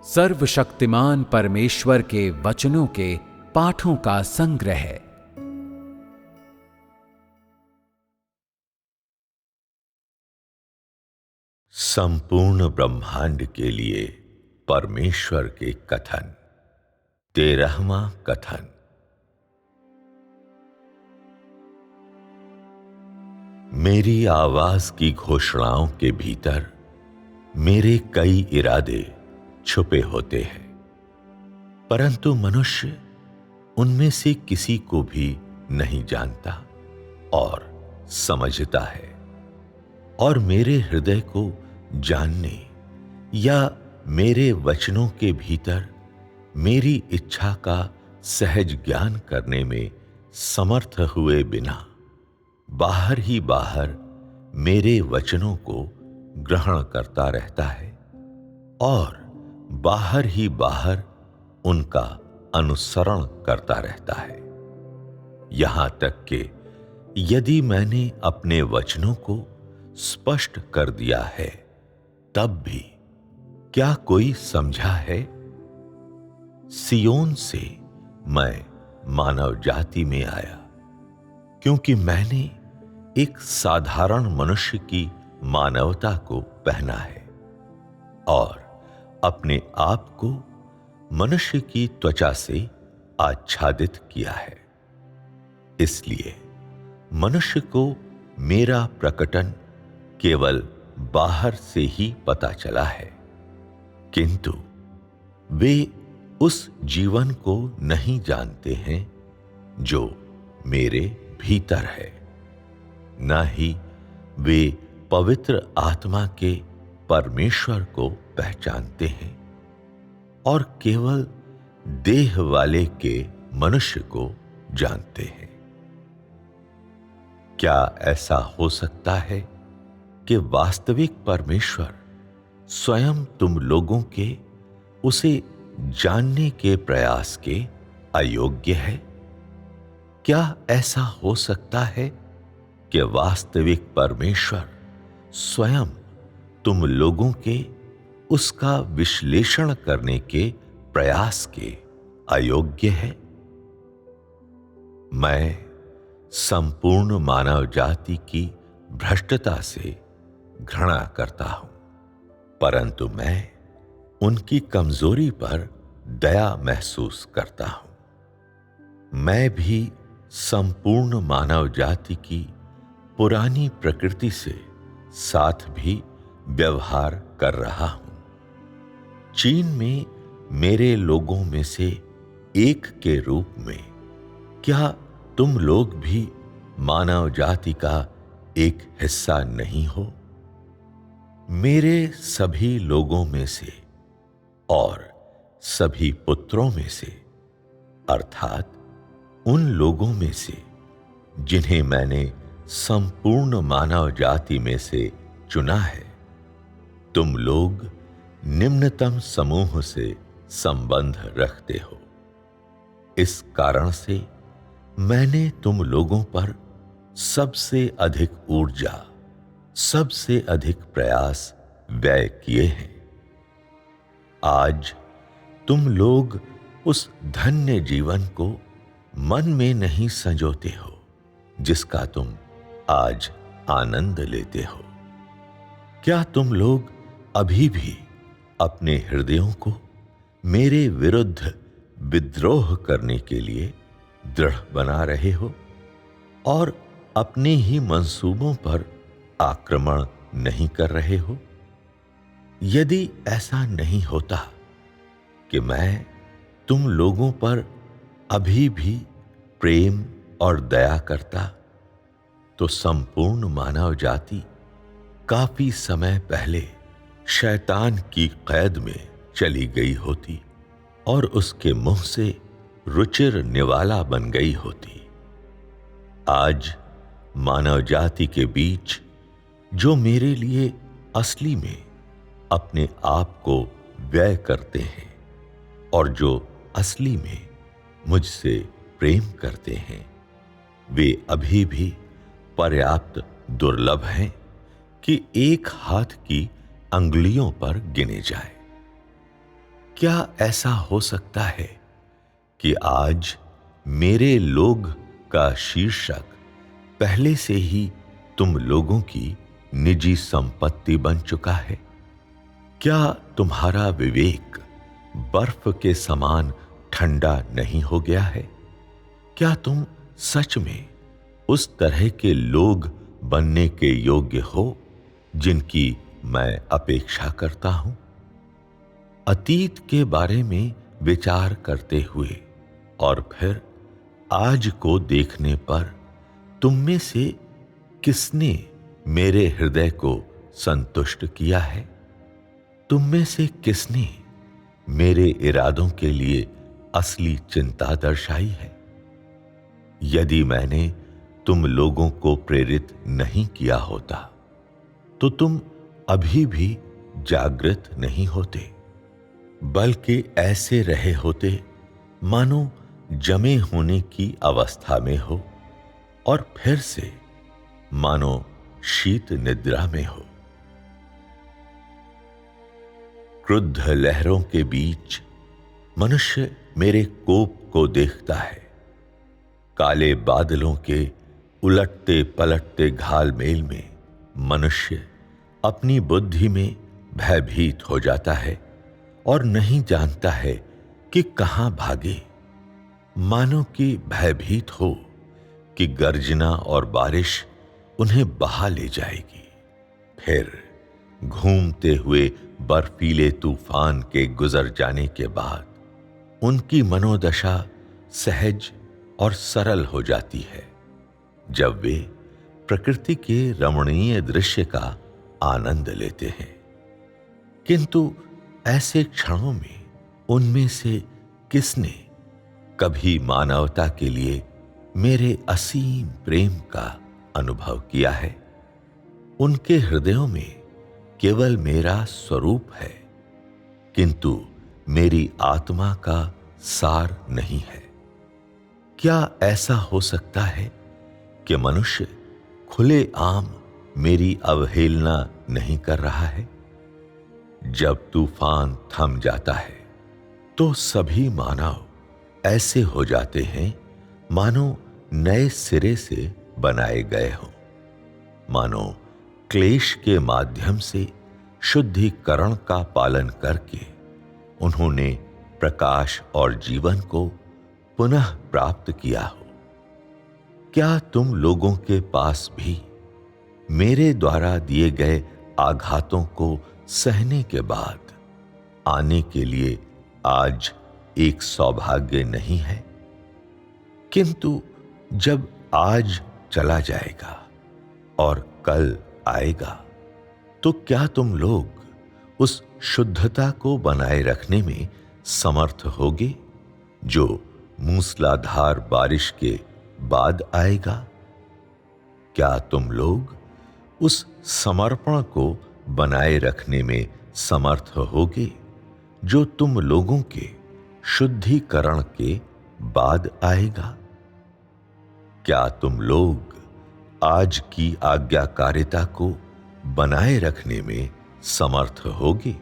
सर्वशक्तिमान परमेश्वर के वचनों के पाठों का संग्रह। संपूर्ण ब्रह्मांड के लिए परमेश्वर के कथन। 13वां कथन। मेरी आवाज की घोषणाओं के भीतर मेरे कई इरादे छुपे होते हैं, परंतु मनुष्य उनमें से किसी को भी नहीं जानता और समझता है। और मेरे हृदय को जानने या मेरे वचनों के भीतर मेरी इच्छा का सहज ज्ञान करने में समर्थ हुए बिना बाहर ही बाहर मेरे वचनों को ग्रहण करता रहता है और बाहर ही बाहर उनका अनुसरण करता रहता है। यहां तक कि यदि मैंने अपने वचनों को स्पष्ट कर दिया है, तब भी क्या कोई समझा है? सियोन से मैं मानव जाति में आया, क्योंकि मैंने एक साधारण मनुष्य की मानवता को पहना है और अपने आप को मनुष्य की त्वचा से आच्छादित किया है। इसलिए मनुष्य को मेरा प्रकटन केवल बाहर से ही पता चला है, किंतु वे उस जीवन को नहीं जानते हैं जो मेरे भीतर है, न ही वे पवित्र आत्मा के परमेश्वर को पहचानते हैं और केवल देह वाले के मनुष्य को जानते हैं। क्या ऐसा हो सकता है कि वास्तविक परमेश्वर स्वयं तुम लोगों के उसे जानने के प्रयास के अयोग्य है? क्या ऐसा हो सकता है कि वास्तविक परमेश्वर स्वयं तुम लोगों के उसका विश्लेषण करने के प्रयास के अयोग्य है? मैं संपूर्ण मानव जाति की भ्रष्टता से घृणा करता हूं, परंतु मैं उनकी कमजोरी पर दया महसूस करता हूं। मैं भी संपूर्ण मानव जाति की पुरानी प्रकृति से साथ भी व्यवहार कर रहा हूं। चीन में मेरे लोगों में से एक के रूप में क्या तुम लोग भी मानव जाति का एक हिस्सा नहीं हो? मेरे सभी लोगों में से और सभी पुत्रों में से, अर्थात उन लोगों में से जिन्हें मैंने संपूर्ण मानव जाति में से चुना है, तुम लोग निम्नतम समूह से संबंध रखते हो। इस कारण से मैंने तुम लोगों पर सबसे अधिक ऊर्जा, सबसे अधिक प्रयास व्यय किए हैं। आज तुम लोग उस धन्य जीवन को मन में नहीं संजोते हो जिसका तुम आज आनंद लेते हो। क्या तुम लोग अभी भी अपने हृदयों को मेरे विरुद्ध विद्रोह करने के लिए दृढ़ बना रहे हो और अपने ही मंसूबों पर आक्रमण नहीं कर रहे हो? यदि ऐसा नहीं होता कि मैं तुम लोगों पर अभी भी प्रेम और दया करता, तो संपूर्ण मानव जाति काफी समय पहले शैतान की कैद में चली गई होती और उसके मुंह से रुचिर निवाला बन गई होती। आज मानव जाति के बीच जो मेरे लिए असली में अपने आप को व्यय करते हैं और जो असली में मुझसे प्रेम करते हैं, वे अभी भी पर्याप्त दुर्लभ हैं कि एक हाथ की अंगुलियों पर गिने जाए। क्या ऐसा हो सकता है कि आज मेरे लोग का शीर्षक पहले से ही तुम लोगों की निजी संपत्ति बन चुका है? क्या तुम्हारा विवेक बर्फ के समान ठंडा नहीं हो गया है? क्या तुम सच में उस तरह के लोग बनने के योग्य हो जिनकी मैं अपेक्षा करता हूं? अतीत के बारे में विचार करते हुए और फिर आज को देखने पर तुम में से किसने मेरे हृदय को संतुष्ट किया है? तुम में से किसने मेरे इरादों के लिए असली चिंता दर्शाई है? यदि मैंने तुम लोगों को प्रेरित नहीं किया होता तो तुम अभी भी जागृत नहीं होते, बल्कि ऐसे रहे होते मानो जमे होने की अवस्था में हो और फिर से मानो शीत निद्रा में हो। क्रुद्ध लहरों के बीच मनुष्य मेरे कोप को देखता है। काले बादलों के उलटते पलटते घालमेल में मनुष्य अपनी बुद्धि में भयभीत हो जाता है और नहीं जानता है कि कहां भागे। मानो कि भयभीत हो कि गर्जना और बारिश उन्हें बहा ले जाएगी। फिर घूमते हुए बर्फीले तूफान के गुजर जाने के बाद उनकी मनोदशा सहज और सरल हो जाती है जब वे प्रकृति के रमणीय दृश्य का आनंद लेते हैं। किंतु ऐसे क्षणों में उनमें से किसने कभी मानवता के लिए मेरे असीम प्रेम का अनुभव किया है? उनके हृदयों में केवल मेरा स्वरूप है, किंतु मेरी आत्मा का सार नहीं है। क्या ऐसा हो सकता है कि मनुष्य खुले आम मेरी अवहेलना नहीं कर रहा है? जब तूफान थम जाता है तो सभी मानव ऐसे हो जाते हैं मानो नए सिरे से बनाए गए हों, मानो क्लेश के माध्यम से शुद्धिकरण का पालन करके उन्होंने प्रकाश और जीवन को पुनः प्राप्त किया हो। क्या तुम लोगों के पास भी मेरे द्वारा दिए गए आघातों को सहने के बाद आने के लिए आज एक सौभाग्य नहीं है? किंतु जब आज चला जाएगा और कल आएगा तो क्या तुम लोग उस शुद्धता को बनाए रखने में समर्थ होगे जो मूसलाधार बारिश के बाद आएगा? क्या तुम लोग उस समर्पण को बनाए रखने में समर्थ होगे जो तुम लोगों के शुद्धिकरण के बाद आएगा? क्या तुम लोग आज की आज्ञाकारिता को बनाए रखने में समर्थ होगे?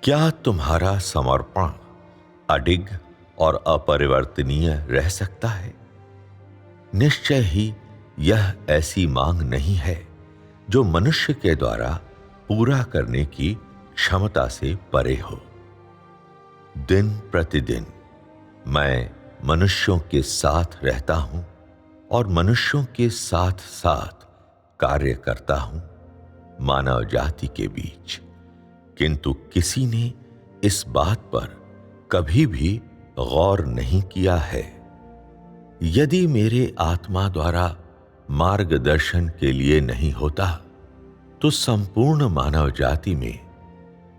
क्या तुम्हारा समर्पण अडिग और अपरिवर्तनीय रह सकता है? निश्चय ही यह ऐसी मांग नहीं है जो मनुष्य के द्वारा पूरा करने की क्षमता से परे हो। दिन प्रतिदिन मैं मनुष्यों के साथ रहता हूं और मनुष्यों के साथ साथ कार्य करता हूं मानव जाति के बीच, किंतु किसी ने इस बात पर कभी भी गौर नहीं किया है। यदि मेरे आत्मा द्वारा मार्गदर्शन के लिए नहीं होता तो संपूर्ण मानव जाति में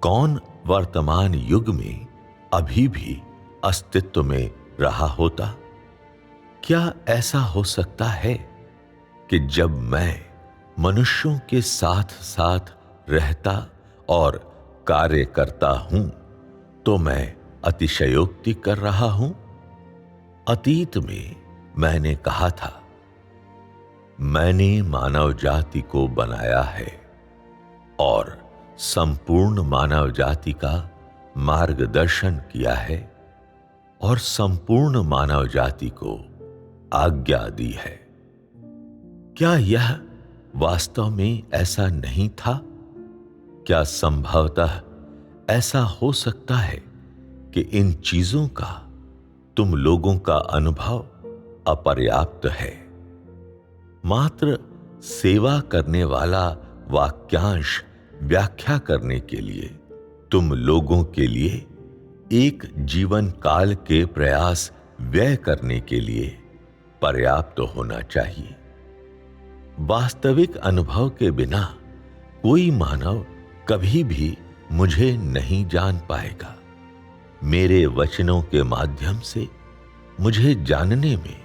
कौन वर्तमान युग में अभी भी अस्तित्व में रहा होता? क्या ऐसा हो सकता है कि जब मैं मनुष्यों के साथ साथ रहता और कार्य करता हूं तो मैं अतिशयोक्ति कर रहा हूं? अतीत में मैंने कहा था, मैंने मानव जाति को बनाया है और संपूर्ण मानव जाति का मार्गदर्शन किया है और संपूर्ण मानव जाति को आज्ञा दी है। क्या यह वास्तव में ऐसा नहीं था? क्या संभवतः ऐसा हो सकता है कि इन चीजों का तुम लोगों का अनुभव अपर्याप्त है? मात्र सेवा करने वाला वाक्यांश व्याख्या करने के लिए तुम लोगों के लिए एक जीवन काल के प्रयास व्यय करने के लिए पर्याप्त होना चाहिए। वास्तविक अनुभव के बिना कोई मानव कभी भी मुझे नहीं जान पाएगा। मेरे वचनों के माध्यम से मुझे जानने में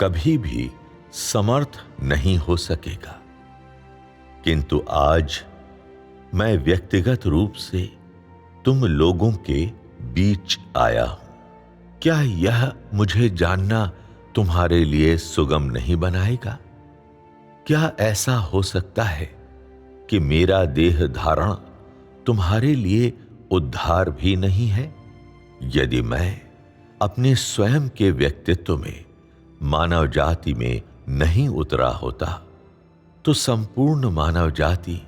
कभी भी समर्थ नहीं हो सकेगा। किंतु आज मैं व्यक्तिगत रूप से तुम लोगों के बीच आया हूं। क्या यह मुझे जानना तुम्हारे लिए सुगम नहीं बनाएगा? क्या ऐसा हो सकता है कि मेरा देह धारण तुम्हारे लिए उद्धार भी नहीं है? यदि मैं अपने स्वयं के व्यक्तित्व में मानव जाति में नहीं उतरा होता तो संपूर्ण मानव जाति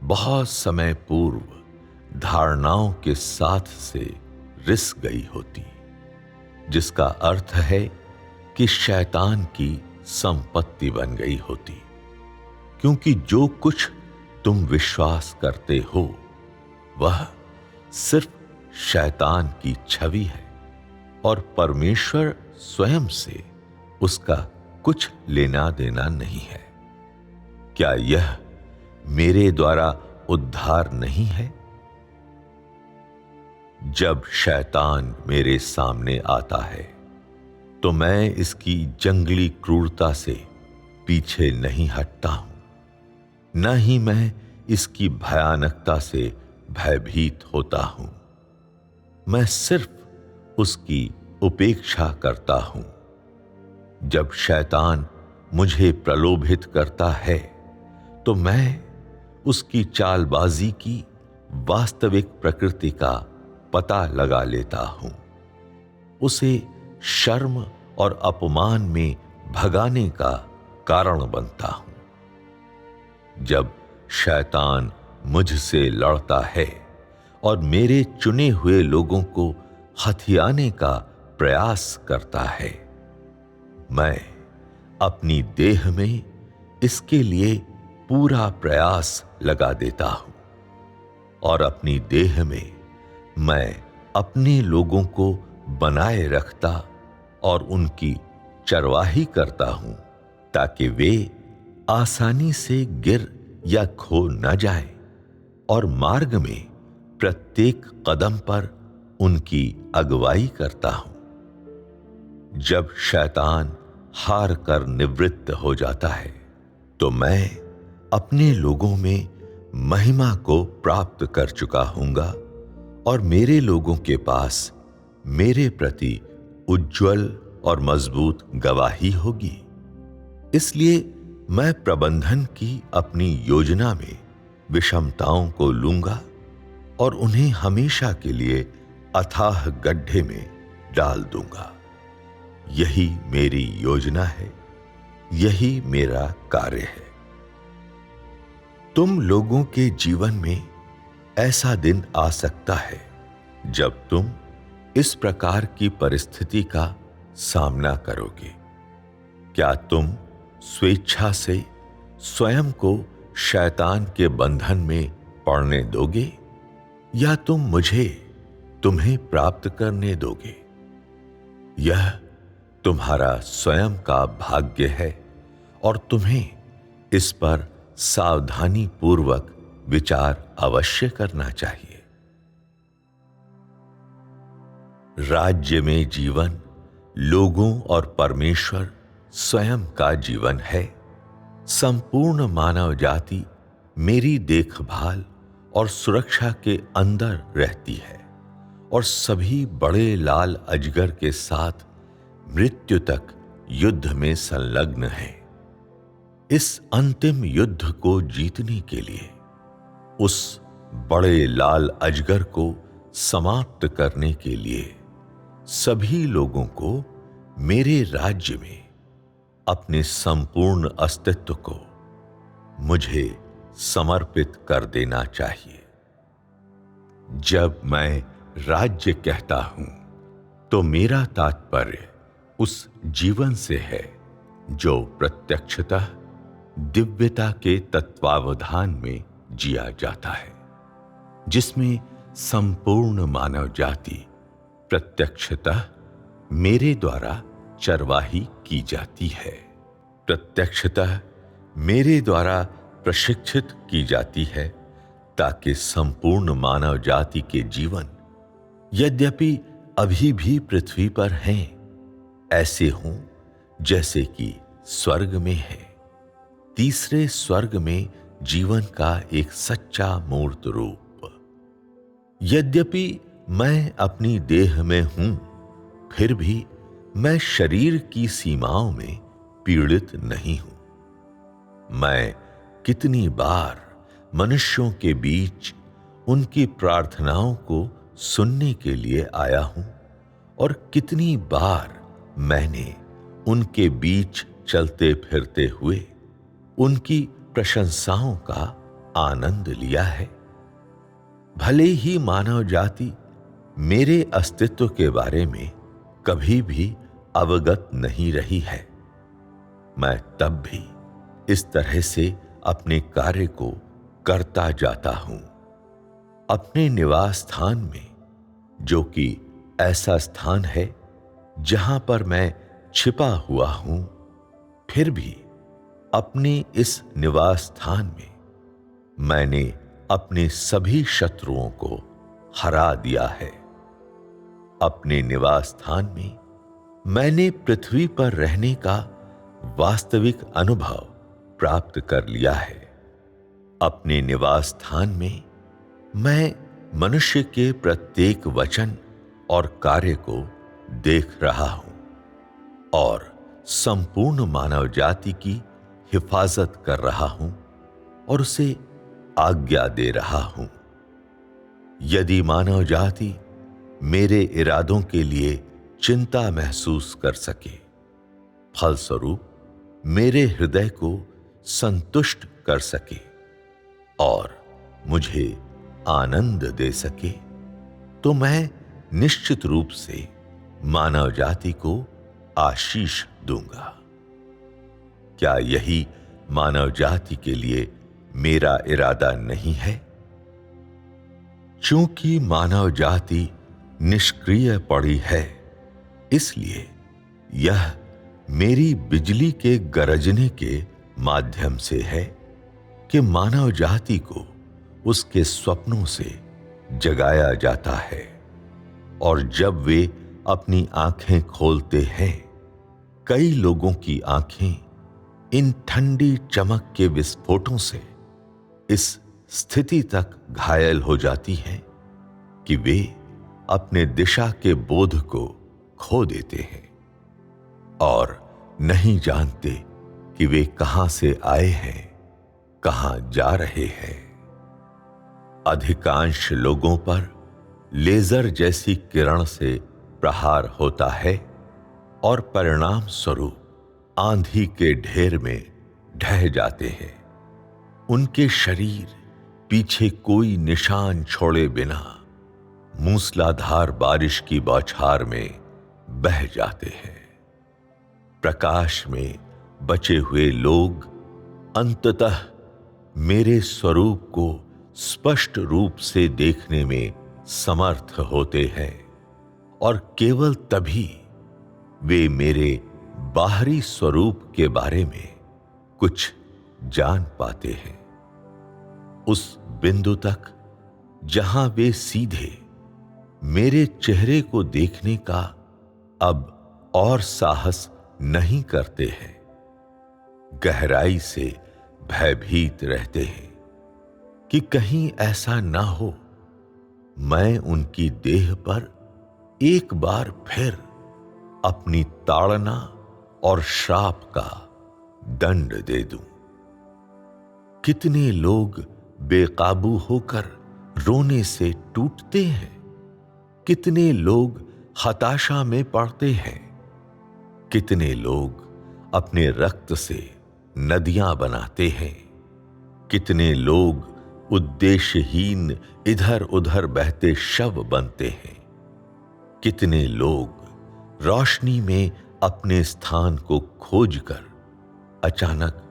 बहुत समय पूर्व धारणाओं के साथ से रिस गई होती, जिसका अर्थ है कि शैतान की संपत्ति बन गई होती। क्योंकि जो कुछ तुम विश्वास करते हो वह सिर्फ शैतान की छवि है और परमेश्वर स्वयं से उसका कुछ लेना देना नहीं है। क्या यह मेरे द्वारा उद्धार नहीं है? जब शैतान मेरे सामने आता है तो मैं इसकी जंगली क्रूरता से पीछे नहीं हटता हूं, न ही मैं इसकी भयानकता से भयभीत होता हूं। मैं सिर्फ उसकी उपेक्षा करता हूं। जब शैतान मुझे प्रलोभित करता है तो मैं उसकी चालबाजी की वास्तविक प्रकृति का पता लगा लेता हूं। उसे शर्म और अपमान में भगाने का कारण बनता हूं। जब शैतान मुझसे लड़ता है और मेरे चुने हुए लोगों को हथियाने का प्रयास करता है, मैं अपनी देह में इसके लिए पूरा प्रयास लगा देता हूं और अपनी देह में मैं अपने लोगों को बनाए रखता और उनकी चरवाही करता हूं ताकि वे आसानी से गिर या खो न जाएं और मार्ग में प्रत्येक कदम पर उनकी अगुवाई करता हूं। जब शैतान हार कर निवृत्त हो जाता है तो मैं अपने लोगों में महिमा को प्राप्त कर चुका हूंगा और मेरे लोगों के पास मेरे प्रति उज्जवल और मजबूत गवाही होगी। इसलिए मैं प्रबंधन की अपनी योजना में विषमताओं को लूंगा और उन्हें हमेशा के लिए अथाह गड्ढे में डाल दूंगा। यही मेरी योजना है, यही मेरा कार्य है। तुम लोगों के जीवन में ऐसा दिन आ सकता है जब तुम इस प्रकार की परिस्थिति का सामना करोगे। क्या तुम स्वेच्छा से स्वयं को शैतान के बंधन में पड़ने दोगे या तुम मुझे तुम्हें प्राप्त करने दोगे? यह तुम्हारा स्वयं का भाग्य है और तुम्हें इस पर सावधानी पूर्वक विचार अवश्य करना चाहिए। राज्य में जीवन लोगों और परमेश्वर स्वयं का जीवन है। संपूर्ण मानव जाति मेरी देखभाल और सुरक्षा के अंदर रहती है और सभी बड़े लाल अजगर के साथ मृत्यु तक युद्ध में संलग्न है। इस अंतिम युद्ध को जीतने के लिए उस बड़े लाल अजगर को समाप्त करने के लिए सभी लोगों को मेरे राज्य में अपने संपूर्ण अस्तित्व को मुझे समर्पित कर देना चाहिए। जब मैं राज्य कहता हूं तो मेरा तात्पर्य उस जीवन से है जो प्रत्यक्षतः दिव्यता के तत्वावधान में जिया जाता है, जिसमें संपूर्ण मानव जाति प्रत्यक्षतः मेरे द्वारा चरवाही की जाती है, प्रत्यक्षतः मेरे द्वारा प्रशिक्षित की जाती है, ताकि संपूर्ण मानव जाति के जीवन यद्यपि अभी भी पृथ्वी पर हैं, ऐसे हों जैसे कि स्वर्ग में है। तीसरे स्वर्ग में जीवन का एक सच्चा मूर्त रूप। यद्यपि मैं अपनी देह में हूं, फिर भी मैं शरीर की सीमाओं में पीड़ित नहीं हूं। मैं कितनी बार मनुष्यों के बीच उनकी प्रार्थनाओं को सुनने के लिए आया हूं और कितनी बार मैंने उनके बीच चलते फिरते हुए उनकी प्रशंसाओं का आनंद लिया है। भले ही मानव जाति मेरे अस्तित्व के बारे में कभी भी अवगत नहीं रही है, मैं तब भी इस तरह से अपने कार्य को करता जाता हूं। अपने निवास स्थान में, जो कि ऐसा स्थान है जहां पर मैं छिपा हुआ हूं, फिर भी अपने इस निवास स्थान में मैंने अपने सभी शत्रुओं को हरा दिया है। अपने निवास स्थान में मैंने पृथ्वी पर रहने का वास्तविक अनुभव प्राप्त कर लिया है। अपने निवास स्थान में मैं मनुष्य के प्रत्येक वचन और कार्य को देख रहा हूं और संपूर्ण मानव जाति की हिफाजत कर रहा हूं और उसे आज्ञा दे रहा हूं। यदि मानव जाति मेरे इरादों के लिए चिंता महसूस कर सके, फलस्वरूप मेरे हृदय को संतुष्ट कर सके और मुझे आनंद दे सके, तो मैं निश्चित रूप से मानव जाति को आशीष दूंगा। क्या यही मानव जाति के लिए मेरा इरादा नहीं है? चूंकि मानव जाति निष्क्रिय पड़ी है, इसलिए यह मेरी बिजली के गरजने के माध्यम से है कि मानव जाति को उसके स्वप्नों से जगाया जाता है, और जब वे अपनी आंखें खोलते हैं, कई लोगों की आंखें इन ठंडी चमक के विस्फोटों से इस स्थिति तक घायल हो जाती हैं कि वे अपने दिशा के बोध को खो देते हैं और नहीं जानते कि वे कहां से आए हैं, कहां जा रहे हैं। अधिकांश लोगों पर लेजर जैसी किरण से प्रहार होता है और परिणाम स्वरूप आंधी के ढेर में ढह जाते हैं। उनके शरीर पीछे कोई निशान छोड़े बिना मूसलाधार बारिश की बौछार में बह जाते हैं। प्रकाश में बचे हुए लोग अंततः मेरे स्वरूप को स्पष्ट रूप से देखने में समर्थ होते हैं, और केवल तभी वे मेरे बाहरी स्वरूप के बारे में कुछ जान पाते हैं। उस बिंदु तक जहां वे सीधे मेरे चेहरे को देखने का अब और साहस नहीं करते हैं, गहराई से भयभीत रहते हैं कि कहीं ऐसा ना हो मैं उनकी देह पर एक बार फिर अपनी ताड़ना और श्राप का दंड दे दूं। कितने लोग बेकाबू होकर रोने से टूटते हैं कितने लोग हताशा में पड़ते हैं। कितने लोग अपने रक्त से नदियां बनाते हैं। कितने लोग उद्देश्यहीन इधर उधर बहते शव बनते हैं। कितने लोग रोशनी में अपने स्थान को खोजकर अचानक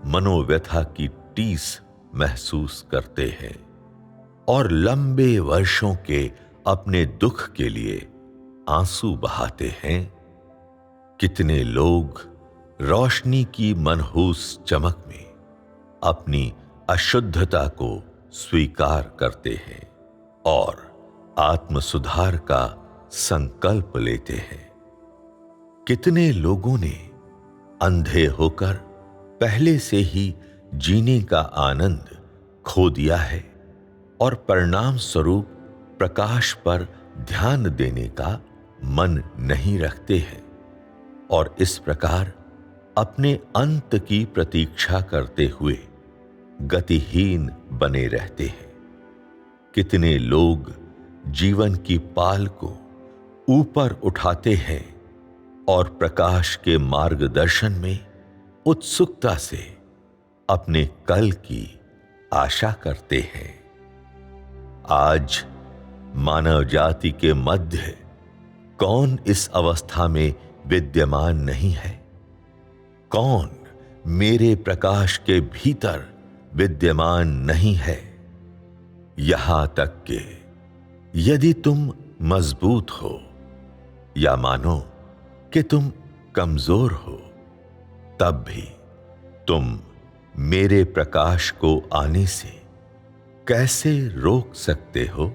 मनोव्यथा की टीस महसूस करते हैं और लंबे वर्षों के अपने दुख के लिए आंसू बहाते हैं। कितने लोग रोशनी की मनहूस चमक में अपनी अशुद्धता को स्वीकार करते हैं और आत्म सुधार का संकल्प लेते हैं। कितने लोगों ने अंधे होकर पहले से ही जीने का आनंद खो दिया है और परिणाम स्वरूप प्रकाश पर ध्यान देने का मन नहीं रखते हैं और इस प्रकार अपने अंत की प्रतीक्षा करते हुए गतिहीन बने रहते हैं। कितने लोग जीवन की पाल को ऊपर उठाते हैं और प्रकाश के मार्गदर्शन में उत्सुकता से अपने कल की आशा करते हैं। आज मानव जाति के मध्य कौन इस अवस्था में विद्यमान नहीं है? कौन मेरे प्रकाश के भीतर विद्यमान नहीं है? यहां तक कि यदि तुम मजबूत हो या मानो कि तुम कमजोर हो, तब भी तुम मेरे प्रकाश को आने से कैसे रोक सकते हो?